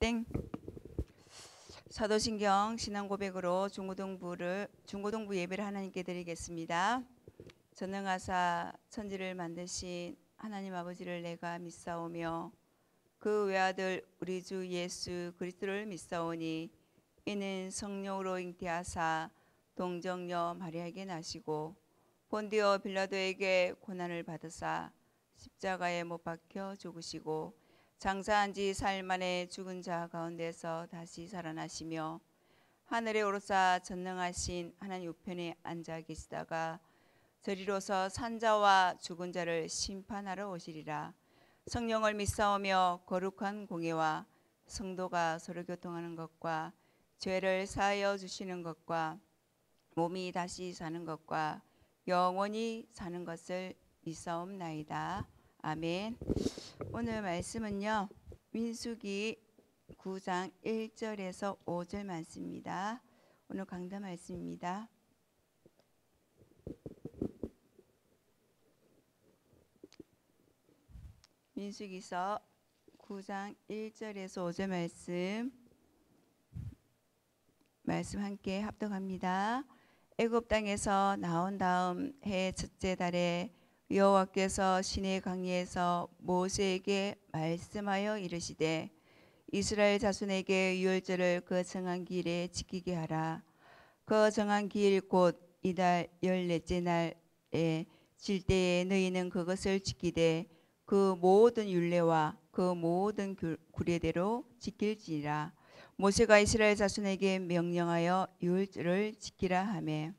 땡. 사도신경 신앙고백으로 중고등부 예배를 하나님께 드리겠습니다. 전능하사 천지를 만드신 하나님 아버지를 내가 믿사오며 그 외아들 우리 주 예수 그리스도를 믿사오니 이는 성령으로 잉태하사 동정녀 마리아에게 나시고 본디오 빌라도에게 고난을 받으사 십자가에 못 박혀 죽으시고 장사한 지 사흘 만에 죽은 자 가운데서 다시 살아나시며 하늘에 오르사 전능하신 하나님 우편에 앉아 계시다가 저리로서 산자와 죽은 자를 심판하러 오시리라. 성령을 믿사오며 거룩한 공예와 성도가 서로 교통하는 것과 죄를 사하여 주시는 것과 몸이 다시 사는 것과 영원히 사는 것을 믿사옵나이다. 아멘. 오늘 말씀은요, 민수기 9장 1절에서 5절 말씀입니다. 오늘 강단 말씀입니다. 민수기서 9장 1절에서 5절 말씀 함께 합독합니다. 애굽 땅에서 나온 다음 해 첫째 달에 여호와께서 시내 강리에서 모세에게 말씀하여 이르시되 이스라엘 자손에게 유월절을 그 정한 기일에 지키게 하라. 그 정한 기일 곧 이달 14째 날에 질 때에 너희는 그것을 지키되 그 모든 율례와 그 모든 규례대로 지킬지니라. 모세가 이스라엘 자손에게 명령하여 유월절을 지키라 하매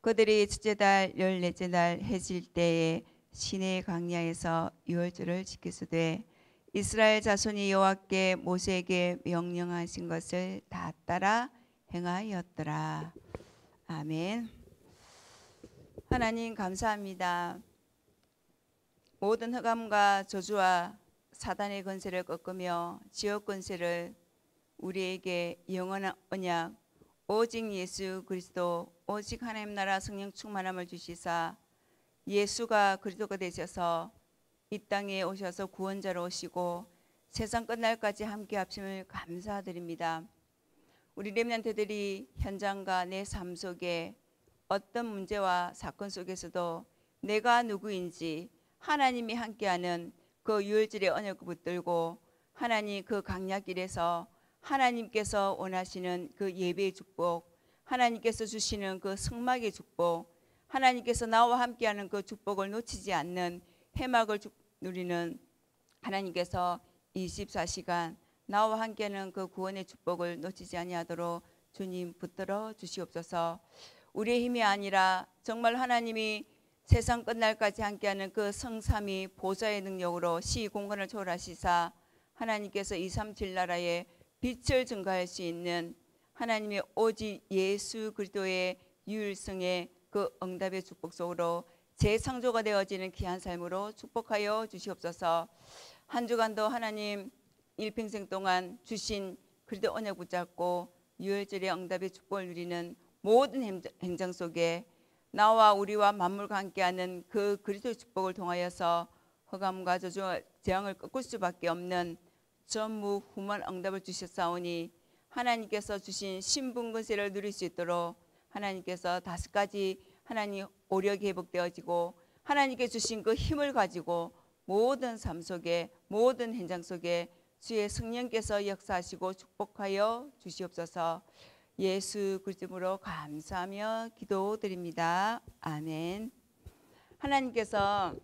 그들이 첫째 달 14째 날 해질 때에 시내 광야에서 유월절을 지키수되 이스라엘 자손이 여호와께 모세에게 명령하신 것을 다 따라 행하였더라. 아멘. 하나님 감사합니다. 모든 흑암과 저주와 사단의 권세를 꺾으며 지옥 권세를 우리에게 영원한 언약 오직 예수 그리스도 오직 하나님 나라 성령 충만함을 주시사 예수가 그리스도가 되셔서 이 땅에 오셔서 구원자로 오시고 세상 끝날까지 함께 합심을 감사드립니다. 우리 렘넌트들이 현장과 내 삶 속에 어떤 문제와 사건 속에서도 내가 누구인지 하나님이 함께하는 그 유월절의 언약을 붙들고 하나님 그 강약길에서 하나님께서 원하시는 그 예배의 축복, 하나님께서 주시는 그 성막의 축복, 하나님께서 나와 함께하는 그 축복을 놓치지 않는 해막을 누리는 하나님께서 24시간 나와 함께하는 그 구원의 축복을 놓치지 아니하도록 주님 붙들어 주시옵소서. 우리의 힘이 아니라 정말 하나님이 세상 끝날까지 함께하는 그 성삼위 보좌의 능력으로 시공간을 초월하시사 하나님께서 237 나라에 빛을 증가할 수 있는 하나님의 오직 예수 그리스도의 유일성의 그 응답의 축복 속으로 재창조가 되어지는 귀한 삶으로 축복하여 주시옵소서. 한 주간도 하나님 일평생 동안 주신 그리스도 언약 붙잡고 유월절의 응답의 축복을 누리는 모든 행정 속에 나와 우리와 만물과 함께하는 그 그리스도의 축복을 통하여서 흑암과 저주와 재앙을 꺾을 수밖에 없는 전무후무한 응답을 주셨사오니 하나님께서 주신 신분권세를 누릴 수 있도록 하나님께서 5가지 하나님 오력이 회복되어지고 하나님께 주신 그 힘을 가지고 모든 삶 속에 모든 현장 속에 주의 성령께서 역사하시고 축복하여 주시옵소서. 예수 그리스도로 감사하며 기도드립니다. 아멘. 하나님께서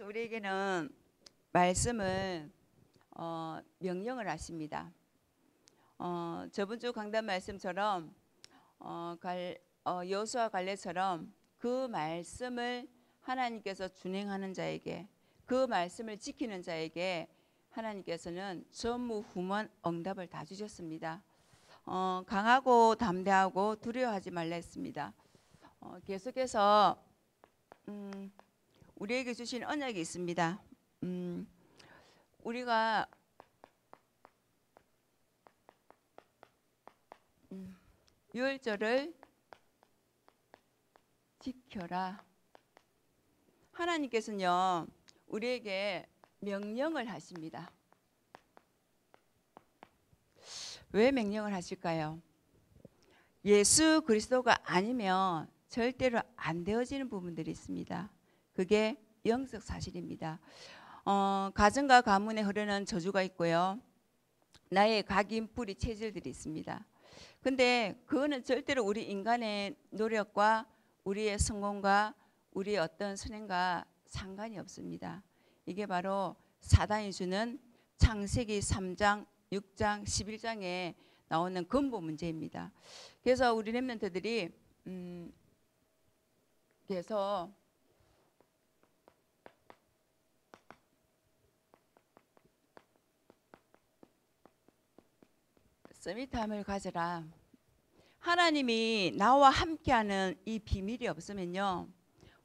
우리에게는 말씀을 명령을 하십니다. 저번 주 강단 말씀처럼 여호수아 갈렙처럼 그 말씀을 하나님께서 준행하는 자에게 그 말씀을 지키는 자에게 하나님께서는 전무후무한 응답을 다 주셨습니다. 강하고 담대하고 두려워하지 말라 했습니다. 계속해서 우리에게 주신 언약이 있습니다. 우리가 유월절을 지켜라. 하나님께서는요 우리에게 명령을 하십니다. 왜 명령을 하실까요? 예수 그리스도가 아니면 절대로 안 되어지는 부분들이 있습니다. 그게 영적 사실입니다. 가정과 가문에 흐르는 저주가 있고요. 나의 각인 뿌리 체질들이 있습니다. 근데 그거는 절대로 우리 인간의 노력과 우리의 성공과 우리의 어떤 선행과 상관이 없습니다. 이게 바로 사단이 주는 창세기 3장, 6장, 11장에 나오는 근본 문제입니다. 그래서 우리 렘넌트들이 그래서 서밋함을 가져라. 하나님이 나와 함께하는 이 비밀이 없으면요,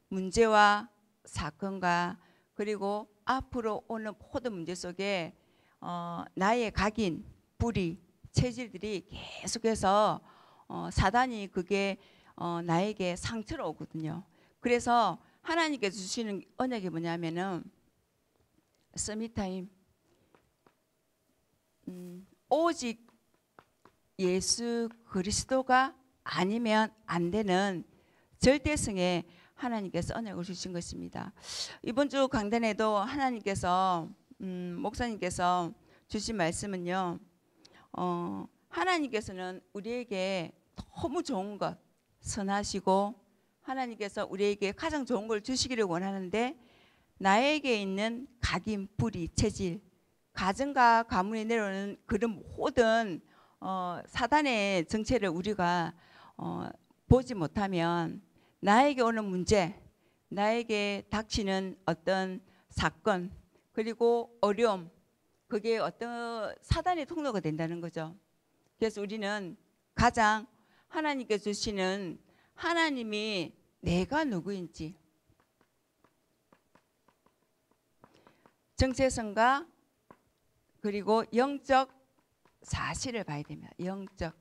문제와 사건과 그리고 앞으로 오는 모든 문제 속에 나의 각인, 뿌리, 체질들이 계속해서 사단이 그게 나에게 상처로 오거든요. 그래서 하나님께서 주시는 언약이 뭐냐면은 서밋타임, 오직 예수 그리스도가 아니면 안 되는 절대성에 하나님께서 언약을 주신 것입니다. 이번 주 강단에도 하나님께서 목사님께서 주신 말씀은요, 하나님께서는 우리에게 너무 좋은 것, 선하시고 하나님께서 우리에게 가장 좋은 걸 주시기를 원하는데, 나에게 있는 각인, 뿌리, 체질, 가정과 가문에 내려오는 그런 모든 사단의 정체를 우리가 보지 못하면 나에게 오는 문제, 나에게 닥치는 어떤 사건, 그리고 어려움, 그게 어떤 사단의 통로가 된다는 거죠. 그래서 우리는 가장 하나님께 주시는, 하나님이 내가 누구인지 정체성과 그리고 영적 사실을 봐야 됩니다. 영적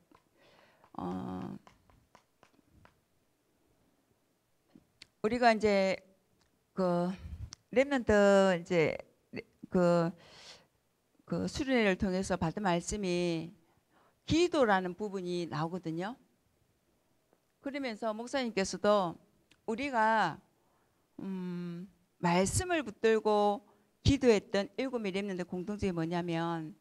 우리가 이제 그 렘넌트 이제 그 수련회를 통해서 받은 말씀이 기도라는 부분이 나오거든요. 그러면서 목사님께서도 우리가 말씀을 붙들고 기도했던 7의 렘넌트 공통점이 뭐냐면,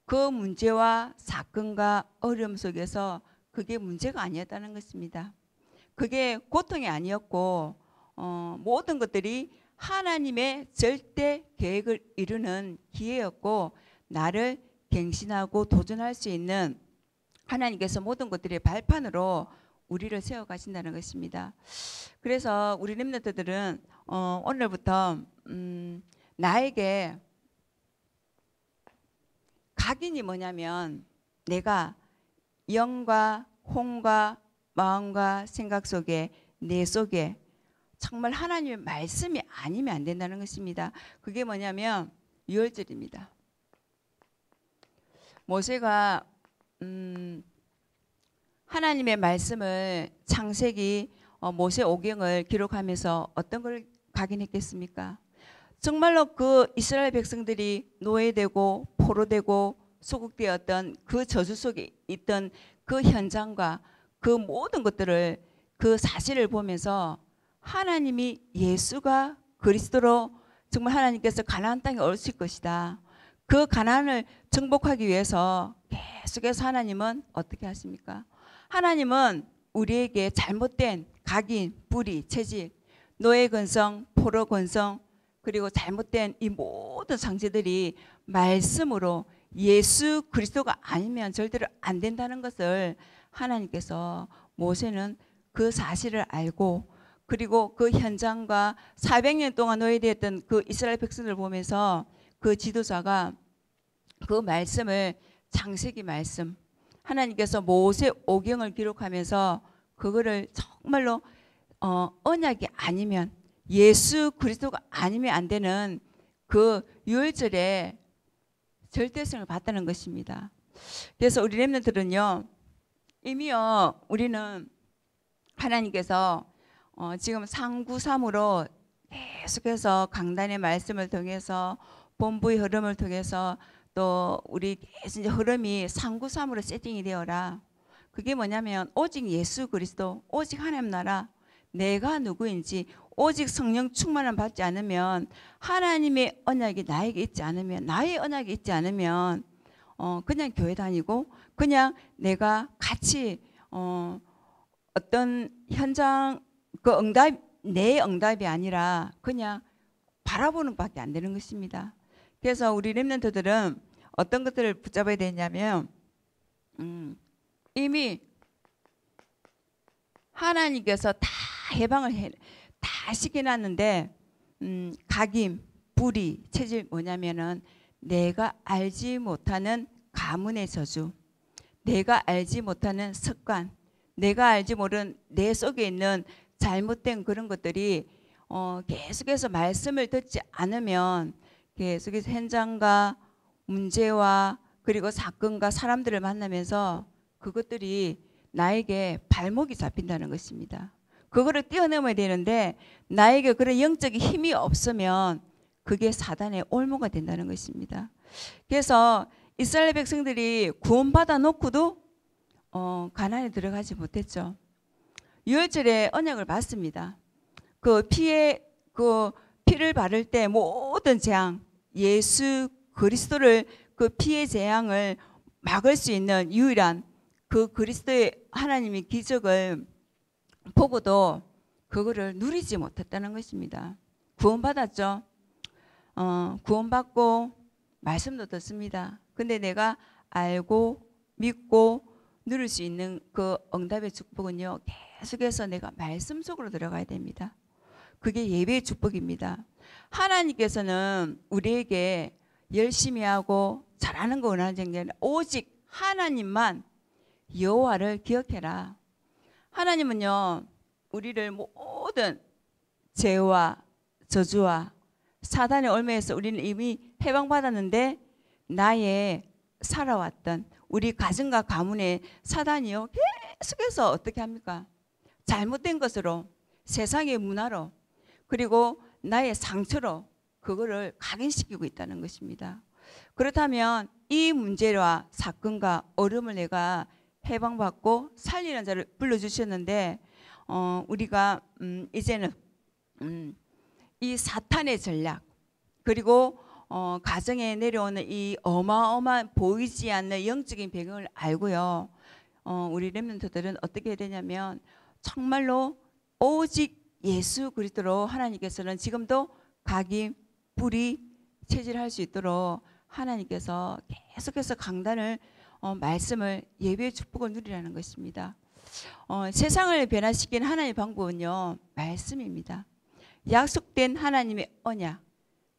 그 문제와 사건과 어려움 속에서 그게 문제가 아니었다는 것입니다. 그게 고통이 아니었고 모든 것들이 하나님의 절대 계획을 이루는 기회였고, 나를 갱신하고 도전할 수 있는 하나님께서 모든 것들의 발판으로 우리를 세워가신다는 것입니다. 그래서 우리 렘넌트들은 오늘부터 나에게 각인이 뭐냐면, 내가 영과 혼과 마음과 생각 속에, 내 속에 정말 하나님의 말씀이 아니면 안 된다는 것입니다. 그게 뭐냐면 유월절입니다. 모세가 하나님의 말씀을 창세기 모세 오경을 기록하면서 어떤 걸 각인했겠습니까? 정말로 그 이스라엘 백성들이 노예되고 포로되고 소국되었던 그 저주 속에 있던 그 현장과 그 모든 것들을, 그 사실을 보면서 하나님이 예수가 그리스도로 정말 하나님께서 가나안 땅에 오실 것이다. 그 가나안을 정복하기 위해서 계속해서 하나님은 어떻게 하십니까? 하나님은 우리에게 잘못된 각인, 뿌리, 체질, 노예 근성, 포로 근성, 그리고 잘못된 이 모든 상태들이 말씀으로 예수 그리스도가 아니면 절대로 안 된다는 것을 하나님께서, 모세는 그 사실을 알고, 그리고 그 현장과 400년 동안 노예되었던 그 이스라엘 백성을 보면서 그 지도자가 그 말씀을, 창세기 말씀, 하나님께서 모세 오경을 기록하면서 그거를 정말로 언약이 아니면, 예수 그리스도가 아니면 안 되는 그 유월절에 절대성을 받다는 것입니다. 그래서 우리 렘넌트들은요, 이미요, 우리는 하나님께서 지금 상구삼으로 계속해서 강단의 말씀을 통해서 본부의 흐름을 통해서 또 우리 계속 이제 흐름이 상구삼으로 세팅이 되어라. 그게 뭐냐면 오직 예수 그리스도, 오직 하나님 나라, 내가 누구인지, 오직 성령 충만을 받지 않으면, 하나님의 언약이 나에게 있지 않으면, 나의 언약이 있지 않으면 그냥 교회 다니고 그냥 내가 같이 어떤 현장 그 응답, 내 응답이 아니라 그냥 바라보는 밖에 안 되는 것입니다. 그래서 우리 렘넌트들은 어떤 것들을 붙잡아야 되냐면 이미 하나님께서 다 해방을 다 시켜놨는데 각임, 불의, 체질 뭐냐면은 내가 알지 못하는 가문의 저주, 내가 알지 못하는 습관, 내가 알지 모르는 내 속에 있는 잘못된 그런 것들이 계속해서 말씀을 듣지 않으면 계속해서 현장과 문제와 그리고 사건과 사람들을 만나면서 그것들이 나에게 발목이 잡힌다는 것입니다. 그거를 뛰어넘어야 되는데 나에게 그런 영적인 힘이 없으면 그게 사단의 올무가 된다는 것입니다. 그래서 이스라엘 백성들이 구원받아 놓고도 가나안에 들어가지 못했죠. 유월절에 언약을 받습니다. 그 피를 바를 때 모든 재앙, 예수 그리스도를 그 피의 재앙을 막을 수 있는 유일한 그 그리스도의 하나님의 기적을 보고도 그거를 누리지 못했다는 것입니다. 구원받았죠. 구원받고 말씀도 듣습니다. 근데 내가 알고 믿고 누릴 수 있는 그 응답의 축복은요, 계속해서 내가 말씀 속으로 들어가야 됩니다. 그게 예배의 축복입니다. 하나님께서는 우리에게 열심히 하고 잘하는 거 원하는 게 아니라 오직 하나님만 여호와를 기억해라. 하나님은요, 우리를 모든 죄와 저주와 사단의 올매에서 우리는 이미 해방받았는데 나의 살아왔던 우리 가정과 가문의 사단이요 계속해서 어떻게 합니까? 잘못된 것으로, 세상의 문화로, 그리고 나의 상처로 그거를 각인시키고 있다는 것입니다. 그렇다면 이 문제와 사건과 어려움을 내가 해방받고 살리는 자를 불러주셨는데 우리가 이제는 이 사탄의 전략, 그리고 가정에 내려오는 이 어마어마한 보이지 않는 영적인 배경을 알고요, 우리 렘넌트들은 어떻게 해야 되냐면 정말로 오직 예수 그리스도로 하나님께서는 지금도 각임, 불의, 체질할 수 있도록 하나님께서 계속해서 강단을 말씀을 예배의 축복을 누리라는 것입니다. 세상을 변화시킨 하나님의 방법은요, 말씀입니다. 약속된 하나님의 언약,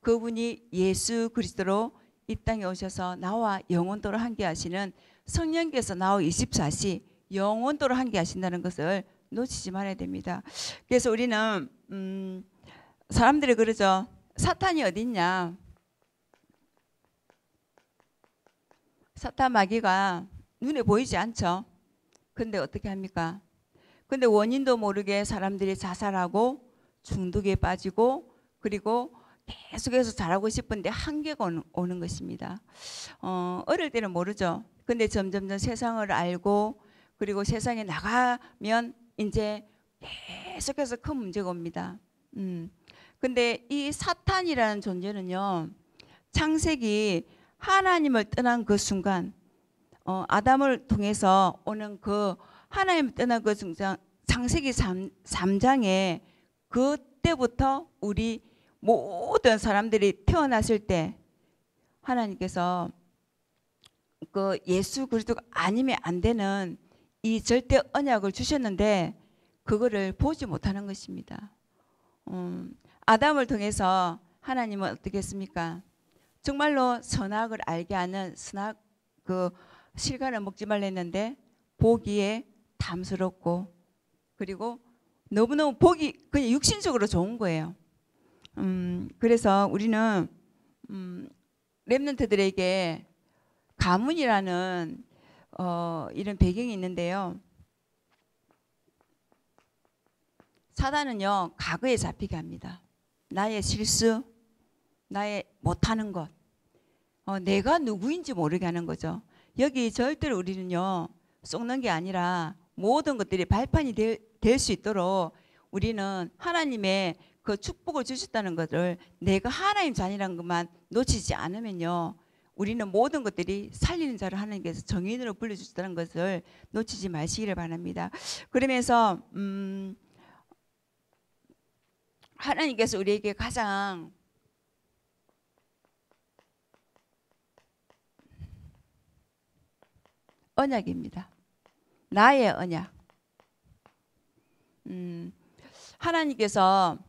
그분이 예수 그리스도로 이 땅에 오셔서 나와 영원토록 함께 하시는 성령께서 나와 24시 영원토록 함께 하신다는 것을 놓치지 말아야 됩니다. 그래서 우리는 사람들이 그러죠. 사탄이 어디 있냐? 사탄 마귀가 눈에 보이지 않죠. 근데 어떻게 합니까? 근데 원인도 모르게 사람들이 자살하고 중독에 빠지고 그리고 계속해서 잘하고 싶은데 한계가 오는 것입니다. 어릴 때는 모르죠. 근데 점점 세상을 알고 그리고 세상에 나가면 이제 계속해서 큰 문제가 옵니다. 근데 이 사탄이라는 존재는요, 창세기 하나님을 떠난 그 순간, 아담을 통해서 오는 그 하나님을 떠난 그 순간, 창세기 3장에 그때부터 우리 모든 사람들이 태어났을 때 하나님께서 그 예수 그리스도가 아니면 안 되는 이 절대 언약을 주셨는데 그거를 보지 못하는 것입니다. 아담을 통해서 하나님은 어떻게 했습니까? 정말로 선악을 알게 하는 선악 그 실과를 먹지 말라 했는데 보기에 탐스럽고 그리고 너무너무 보기 그냥 육신적으로 좋은 거예요. 그래서 우리는 렘넌트들에게 가문이라는 이런 배경이 있는데요. 사단은요, 과거에 잡히게 합니다. 나의 실수, 나의 못하는 것, 내가 누구인지 모르게 하는 거죠. 여기 절대로 우리는요 속는 게 아니라 모든 것들이 발판이 될 수 있도록 우리는 하나님의 그 축복을 주셨다는 것을 내가 하나님 자녀라는 것만 놓치지 않으면요 우리는 모든 것들이 살리는 자를 하나님께서 정인으로 불러주셨다는 것을 놓치지 마시기를 바랍니다. 그러면서 하나님께서 우리에게 가장 언약입니다. 나의 언약. 하나님께서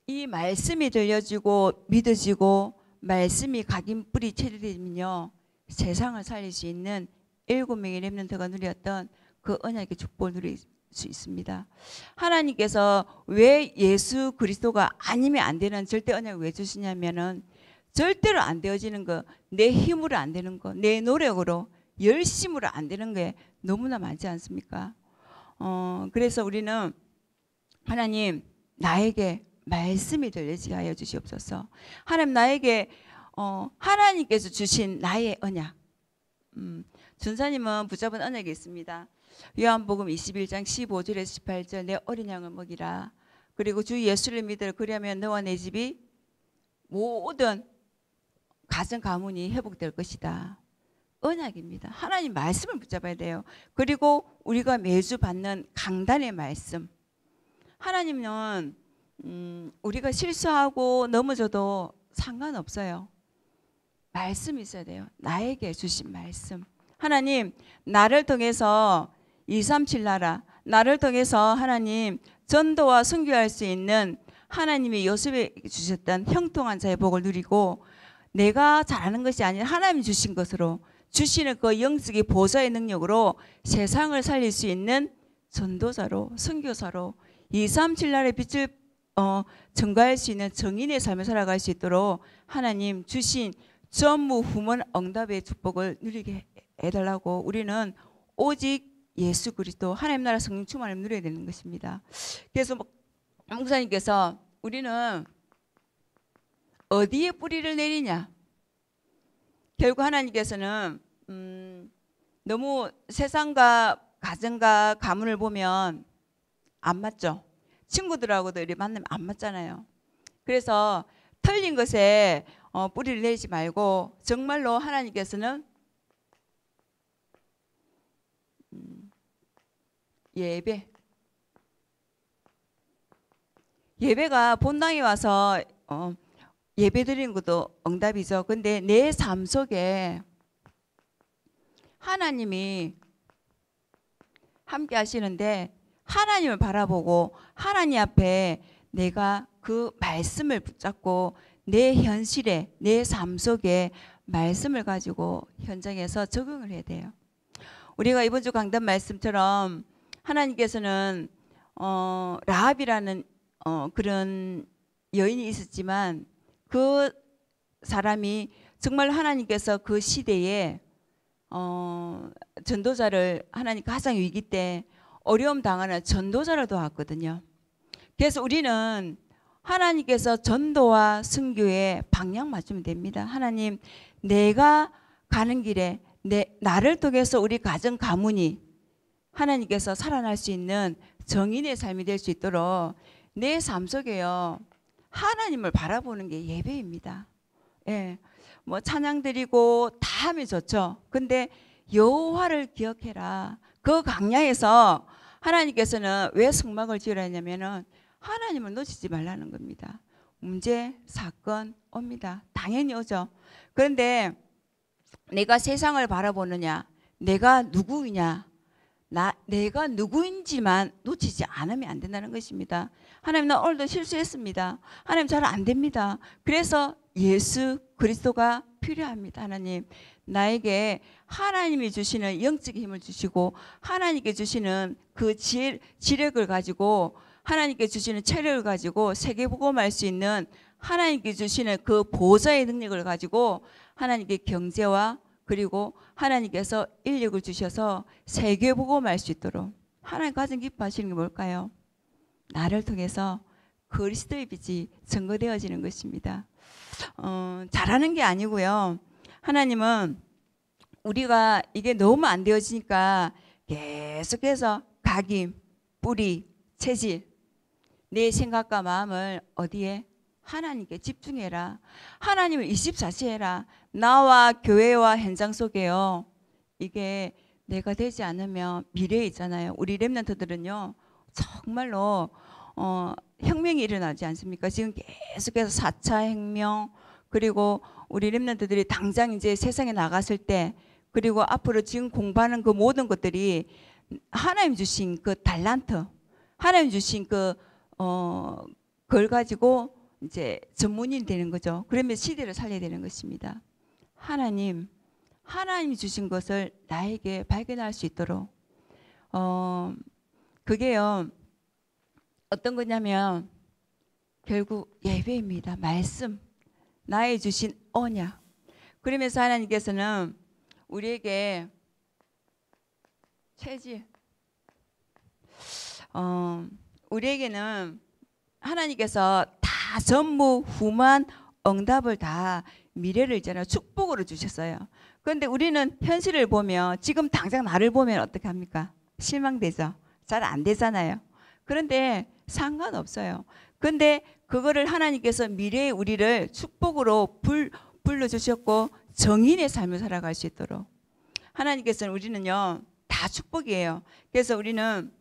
이 말씀이 들려지고 믿어지고 말씀이 각인 뿌리 체질이면요 세상을 살릴 수 있는 7명의 렘넌트가 누렸던 그 언약의 축복을 누릴 수 있습니다. 하나님께서 왜 예수 그리스도가 아니면 안 되는 절대 언약을 왜 주시냐면은 절대로 안 되어지는 거, 내 힘으로 안 되는 거, 내 노력으로 열심으로 안 되는 게 너무나 많지 않습니까? 그래서 우리는 하나님 나에게 말씀이 들리게 하여 주시옵소서. 하나님 나에게 하나님께서 주신 나의 언약. 전사님은 붙잡은 언약이 있습니다. 요한복음 21장 15절에서 18절 내 어린 양을 먹이라. 그리고 주 예수를 믿으라. 그리하면 너와 내 집이 모든 가정 가문이 회복될 것이다. 언약입니다. 하나님 말씀을 붙잡아야 돼요. 그리고 우리가 매주 받는 강단의 말씀. 하나님은 우리가 실수하고 넘어져도 상관없어요. 말씀이 있어야 돼요. 나에게 주신 말씀. 하나님 나를 통해서 237 나라 나를 통해서 하나님 전도와 선교할 수 있는 하나님이 요셉에게 주셨던 형통한 자의 복을 누리고 내가 잘하는 것이 아니라 하나님이 주신 것으로 주시는 그 영적인 보좌의 능력으로 세상을 살릴 수 있는 전도자로 선교사로 237 나라의 빛을 증거할 수 있는 정인의 삶을 살아갈 수 있도록 하나님 주신 전무후문 응답의 축복을 누리게 해달라고 우리는 오직 예수 그리스도 하나님 나라 성령 충만을 누려야 되는 것입니다. 그래서 목사님께서 우리는 어디에 뿌리를 내리냐? 결국 하나님께서는 너무 세상과 가정과 가문을 보면 안 맞죠. 친구들하고도 이렇게 만나면 안 맞잖아요. 그래서 틀린 것에 뿌리를 내지 말고 정말로 하나님께서는 예배가 본당에 와서 예배 드리는 것도 응답이죠. 근데 내 삶 속에 하나님이 함께 하시는데 하나님을 바라보고 하나님 앞에 내가 그 말씀을 붙잡고 내 현실에 내 삶 속에 말씀을 가지고 현장에서 적용을 해야 돼요. 우리가 이번 주 강단 말씀처럼 하나님께서는 라합이라는 그런 여인이 있었지만 그 사람이 정말 하나님께서 그 시대에 전도자를 하나님 가장 위기 때 어려움 당하는 전도자를 도왔거든요. 그래서 우리는 하나님께서 전도와 선교에 방향 맞추면 됩니다. 하나님 내가 가는 길에 나를 통해서 우리 가정 가문이 하나님께서 살아날 수 있는 정인의 삶이 될 수 있도록 내 삶 속에요 하나님을 바라보는 게 예배입니다. 예, 뭐 찬양 드리고 다 하면 좋죠. 근데 여호와를 기억해라. 그 강야에서 하나님께서는 왜 성막을 지으라 했냐면은 하나님을 놓치지 말라는 겁니다. 문제, 사건 옵니다. 당연히 오죠. 그런데 내가 세상을 바라보느냐, 내가 누구이냐, 내가 누구인지만 놓치지 않으면 안 된다는 것입니다. 하나님 나 오늘도 실수했습니다. 하나님 잘 안 됩니다. 그래서 예수 그리스도가 필요합니다. 하나님 나에게 하나님이 주시는 영적인 힘을 주시고 하나님께 주시는 그 지력을 가지고 하나님께 주시는 체력을 가지고 세계복음할 수 있는 하나님께 주시는 그 보좌의 능력을 가지고 하나님께 경제와 그리고 하나님께서 인력을 주셔서 세계복음할 수 있도록 하나님 가장 기뻐하시는 게 뭘까요? 나를 통해서 그리스도의 빛이 증거되어지는 것입니다. 잘하는 게 아니고요. 하나님은 우리가 이게 너무 안 되어지니까 계속해서 각인, 뿌리, 체질, 내 생각과 마음을 어디에? 하나님께 집중해라. 하나님을 24시 해라. 나와 교회와 현장 속에요. 이게 내가 되지 않으면 미래에 있잖아요. 우리 렘넌트들은요. 정말로 혁명이 일어나지 않습니까? 지금 계속해서 4차 혁명, 그리고 우리 렘넌트들이 당장 이제 세상에 나갔을 때, 그리고 앞으로 지금 공부하는 그 모든 것들이 하나님 주신 그 달란트, 하나님 주신 그걸 가지고 이제 전문인이 되는 거죠. 그러면 시대를 살려야 되는 것입니다. 하나님이 주신 것을 나에게 발견할 수 있도록 그게요 어떤 거냐면 결국 예배입니다. 말씀, 나의 주신 언약. 그러면서 하나님께서는 우리에게 체질, 우리에게는 하나님께서 다 전무후무한 응답을 다 미래를 있잖아요. 축복으로 주셨어요. 그런데 우리는 현실을 보면 지금 당장 나를 보면 어떻게 합니까? 실망되죠. 잘 안 되잖아요. 그런데 상관없어요. 그런데 그거를 하나님께서 미래의 우리를 축복으로 불러주셨고 정인의 삶을 살아갈 수 있도록 하나님께서는 우리는요 다 축복이에요. 그래서 우리는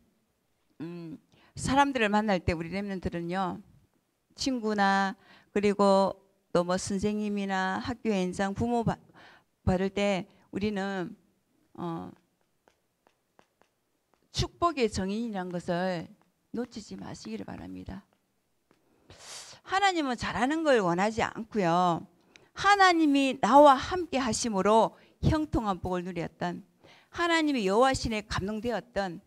사람들을 만날 때 우리 렘넌트들은요 친구나 그리고 또 뭐 선생님이나 학교 현장 부모 받을 때 우리는 축복의 정인이라는 것을 놓치지 마시기를 바랍니다. 하나님은 잘하는 걸 원하지 않고요. 하나님이 나와 함께 하심으로 형통한 복을 누렸던 하나님이 여호와신에 감동되었던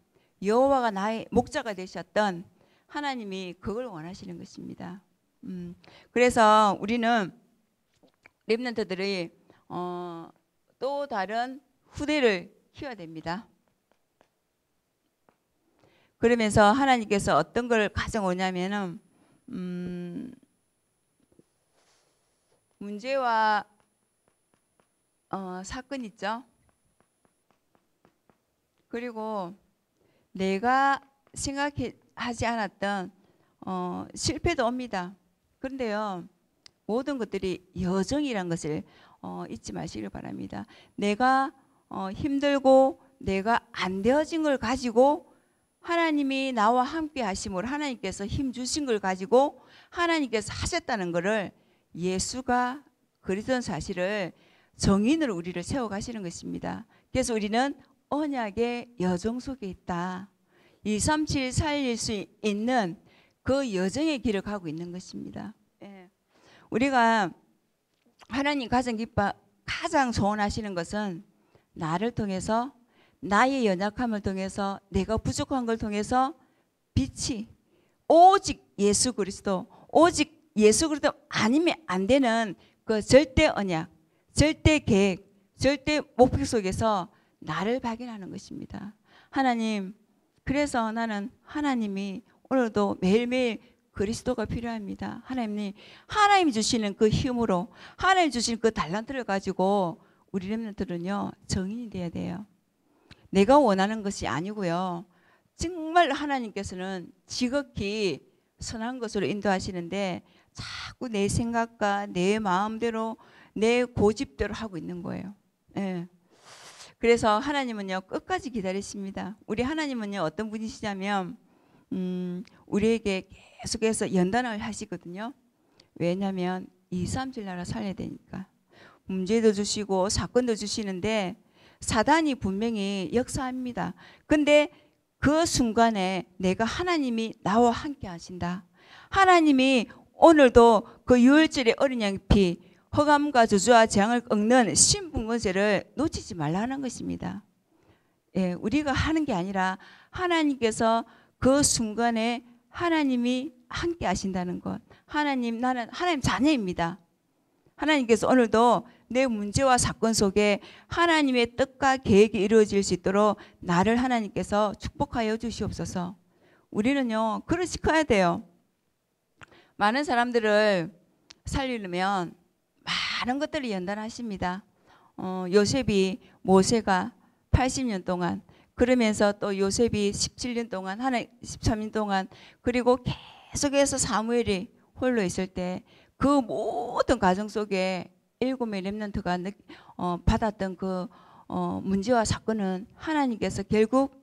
여호와가 나의 목자가 되셨던 하나님이 그걸 원하시는 것입니다. 그래서 우리는 렘넌트들이 또 다른 후대를 키워야 됩니다. 그러면서 하나님께서 어떤 걸 가져오냐면은 문제와 사건 있죠. 그리고 내가 생각하지 않았던 실패도 옵니다. 그런데요 모든 것들이 여정이란 것을 잊지 마시길 바랍니다. 내가 힘들고 내가 안 되어진 걸 가지고 하나님이 나와 함께 하심으로 하나님께서 힘 주신 걸 가지고 하나님께서 하셨다는 것을 예수가 그리스도는 사실을 정인으로 우리를 세워가시는 것입니다. 그래서 우리는 언약의 여정 속에 있다. 237 살릴 수 있는 그 여정의 길을 가고 있는 것입니다. 예. 우리가 하나님 가장 소원하시는 것은 나를 통해서 나의 연약함을 통해서 내가 부족한 걸 통해서 빛이 오직 예수 그리스도 아니면 안 되는 그 절대 언약, 절대 계획, 절대 목표 속에서 나를 발견하는 것입니다. 하나님, 그래서 나는 하나님이 오늘도 매일매일 그리스도가 필요합니다. 하나님이 주시는 그 힘으로 하나님 주시는 그 달란트를 가지고 우리 렘넌트들은요 정인이 돼야 돼요. 내가 원하는 것이 아니고요. 정말 하나님께서는 지극히 선한 것으로 인도하시는데 자꾸 내 생각과 내 마음대로 내 고집대로 하고 있는 거예요. 예. 그래서 하나님은요 끝까지 기다리십니다. 우리 하나님은요 어떤 분이시냐면 우리에게 계속해서 연단을 하시거든요. 왜냐하면 237 나라 살려야 되니까. 문제도 주시고 사건도 주시는데 사단이 분명히 역사합니다. 근데 그 순간에 내가 하나님이 나와 함께 하신다. 하나님이 오늘도 그 유월절의 어린 양의 피, 허감과 저주와 재앙을 꺾는 신분권세를 놓치지 말라는 것입니다. 예, 우리가 하는 게 아니라 하나님께서 그 순간에 하나님이 함께 하신다는 것. 나는 하나님 자녀입니다. 하나님께서 오늘도 내 문제와 사건 속에 하나님의 뜻과 계획이 이루어질 수 있도록 나를 하나님께서 축복하여 주시옵소서. 우리는요 그렇게 커야 돼요. 많은 사람들을 살리려면 많은 것들을 연단하십니다. 요셉이 모세가 80년 동안 그러면서 또 요셉이 17년 동안 하나 13년 동안 그리고 계속해서 사무엘이 홀로 있을 때 그 모든 과정 속에 7명의 렘넌트가 받았던 그 문제와 사건은 하나님께서 결국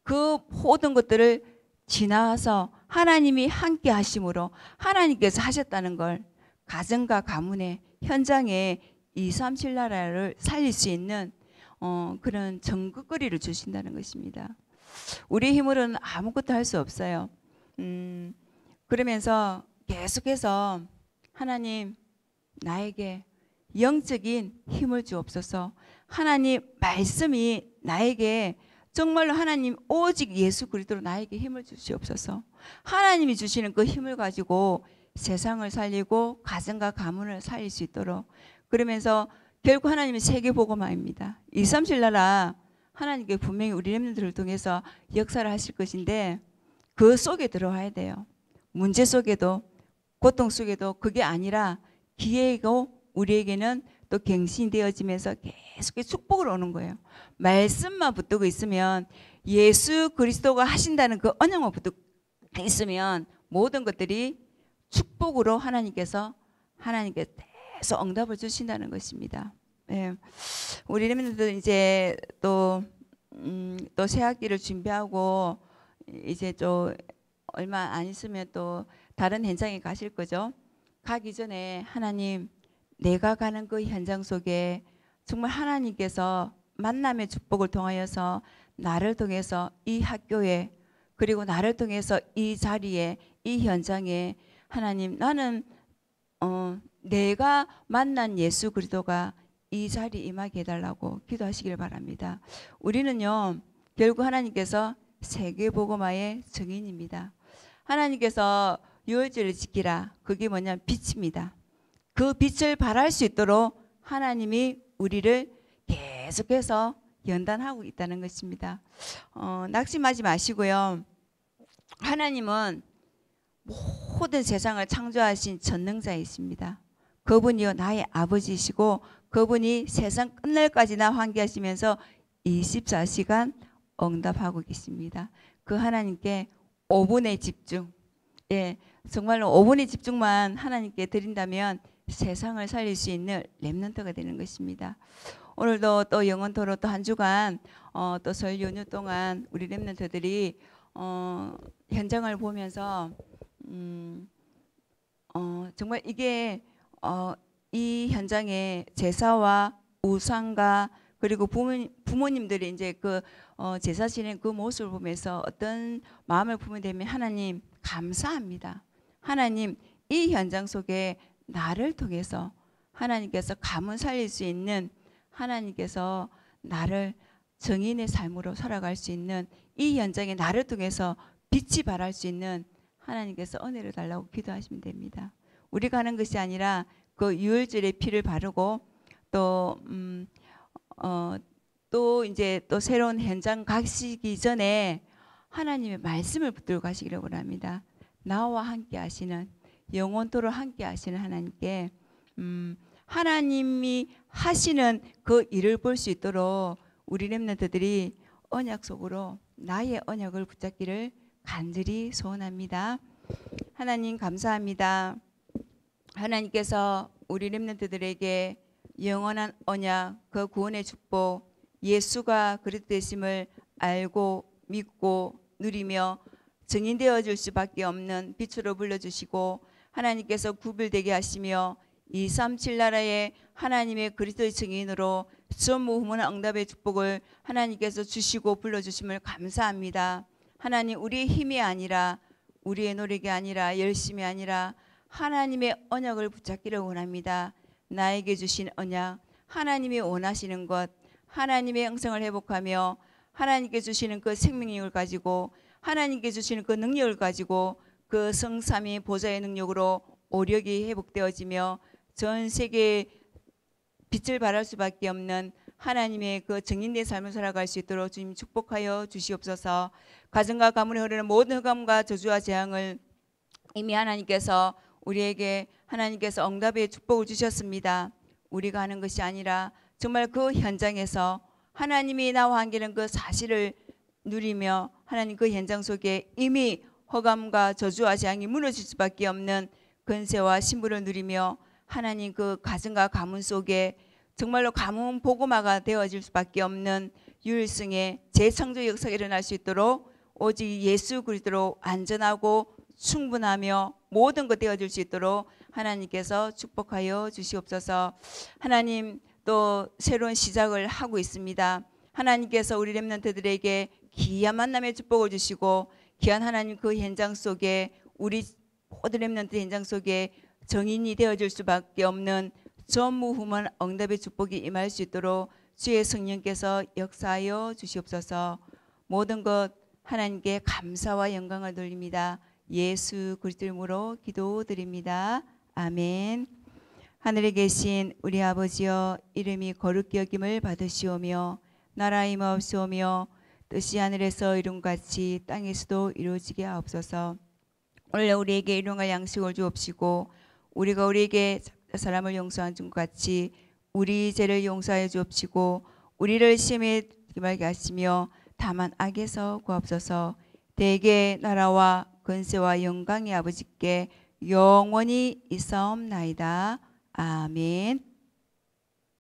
그 모든 것들을 지나서 하나님이 함께 하심으로 하나님께서 하셨다는 걸 가정과 가문의 현장에 237 나라를 살릴 수 있는 그런 전극거리를 주신다는 것입니다. 우리 힘으로는 아무것도 할 수 없어요. 그러면서 계속해서 하나님 나에게 영적인 힘을 주옵소서. 하나님 말씀이 나에게 정말로 하나님 오직 예수 그리스도로 나에게 힘을 주시옵소서. 하나님이 주시는 그 힘을 가지고 세상을 살리고 가정과 가문을 살릴 수 있도록 그러면서 결국 하나님은 세계복음화입니다. 237 나라 하나님께 분명히 우리 렘넌트를 통해서 역사를 하실 것인데 그 속에 들어와야 돼요. 문제 속에도 고통 속에도 그게 아니라 기회이고 우리에게는 또 갱신되어지면서 계속 축복을 오는 거예요. 말씀만 붙들고 있으면 예수 그리스도가 하신다는 그 언약만 붙들고 있으면 모든 것들이 축복으로 하나님께서 계속 응답을 주신다는 것입니다. 예. 우리 렘넌트들 이제 또 새 학기를 준비하고 이제 또 얼마 안 있으면 또 다른 현장에 가실 거죠. 가기 전에 하나님 내가 가는 그 현장 속에 정말 하나님께서 만남의 축복을 통하여서 나를 통해서 이 학교에 그리고 나를 통해서 이 자리에 이 현장에 하나님 나는 내가 만난 예수 그리스도가 이 자리에 임하게 해달라고 기도하시길 바랍니다. 우리는요 결국 하나님께서 세계복음화의 증인입니다. 하나님께서 유월절을 지키라. 그게 뭐냐면 빛입니다. 그 빛을 발할 수 있도록 하나님이 우리를 계속해서 연단하고 있다는 것입니다. 낙심하지 마시고요. 하나님은 모든 세상을 창조하신 전능자이십니다. 그분이요 나의 아버지시고 그분이 세상 끝날까지 나 환기하시면서 24시간 응답하고 계십니다. 그 하나님께 5분의 집중, 예, 정말로 5분의 집중만 하나님께 드린다면 세상을 살릴 수 있는 렘넌트가 되는 것입니다. 오늘도 또 영원토로 또 한 주간 또 설 연휴 동안 우리 렘넌트들이 현장을 보면서 정말 이게 이 현장에 제사와 우상과 그리고 부모님들이 이제 그 제사 지낸 그 모습을 보면서 어떤 마음을 품게 되면 하나님 감사합니다. 하나님 이 현장 속에 나를 통해서 하나님께서 가문 살릴 수 있는 하나님께서 나를 정인의 삶으로 살아갈 수 있는 이 현장에 나를 통해서 빛이 발할 수 있는 하나님께서 은혜를 달라고 기도하시면 됩니다. 우리가 하는 것이 아니라 그 유월절의 피를 바르고 또 이제 또 새로운 현장 가시기 전에 하나님의 말씀을 붙들고 가시기를 원합니다. 나와 함께 하시는 영원토록 함께 하시는 하나님께 하나님이 하시는 그 일을 볼 수 있도록 우리 렘넌트들이 언약 속으로 나의 언약을 붙잡기를 간절히 소원합니다. 하나님 감사합니다. 하나님께서 우리 렘넌트들에게 영원한 언약, 그 구원의 축복, 예수가 그리스도 되심을 알고 믿고 누리며 증인되어질 수밖에 없는 빛으로 불러주시고 하나님께서 구별되게 하시며 237 나라의 하나님의 그리스도의 증인으로 전무후무한 응답의 축복을 하나님께서 주시고 불러주심을 감사합니다. 하나님 우리의 힘이 아니라 우리의 노력이 아니라 열심이 아니라 하나님의 언약을 붙잡기를 원합니다. 나에게 주신 언약, 하나님이 원하시는 것, 하나님의 영성을 회복하며 하나님께 주시는 그 생명력을 가지고 하나님께 주시는 그 능력을 가지고 그 성삼위 보좌의 능력으로 오력이 회복되어지며 전 세계에 빛을 발할 수밖에 없는 하나님의 그 정인된 삶을 살아갈 수 있도록 주님 축복하여 주시옵소서. 가정과 가문에 흐르는 모든 흑암과 저주와 재앙을 이미 하나님께서 우리에게 하나님께서 응답의 축복을 주셨습니다. 우리가 하는 것이 아니라 정말 그 현장에서 하나님이 나와 함께하는 그 사실을 누리며 하나님 그 현장 속에 이미 허감과 저주와 재앙이 무너질 수밖에 없는 권세와 신부를 누리며 하나님 그 가정과 가문 속에 정말로 가문 복음화가 되어질 수밖에 없는 유일성의 재창조 역사가 일어날 수 있도록 오직 예수 그리스도로 안전하고 충분하며 모든 것 되어질 수 있도록 하나님께서 축복하여 주시옵소서. 하나님 또 새로운 시작을 하고 있습니다. 하나님께서 우리 렘넌트들에게 귀한 만남의 축복을 주시고 귀한 하나님 그 현장 속에 우리 모든 렘넌트 현장 속에 정인이 되어질 수밖에 없는 전무후무한 응답의 축복이 임할 수 있도록 주의 성령께서 역사하여 주시옵소서. 모든 것 하나님께 감사와 영광을 돌립니다. 예수 그리스도 이름으로 기도드립니다. 아멘. 하늘에 계신 우리 아버지여, 이름이 거룩히 여김을 받으시오며 나라의 임하옵시오며 뜻이 하늘에서 이룬같이 땅에서도 이루어지게 하옵소서. 오늘 우리에게 일용할 양식을 주옵시고 우리가 우리에게 사람을 용서한 것 같이 우리 죄를 용서하여 주옵시고 우리를 시험에 들게 말게 하시며 다만 악에서 구하옵소서. 대개 나라와 권세와 영광의 아버지께 영원히 있사옵나이다. 아멘.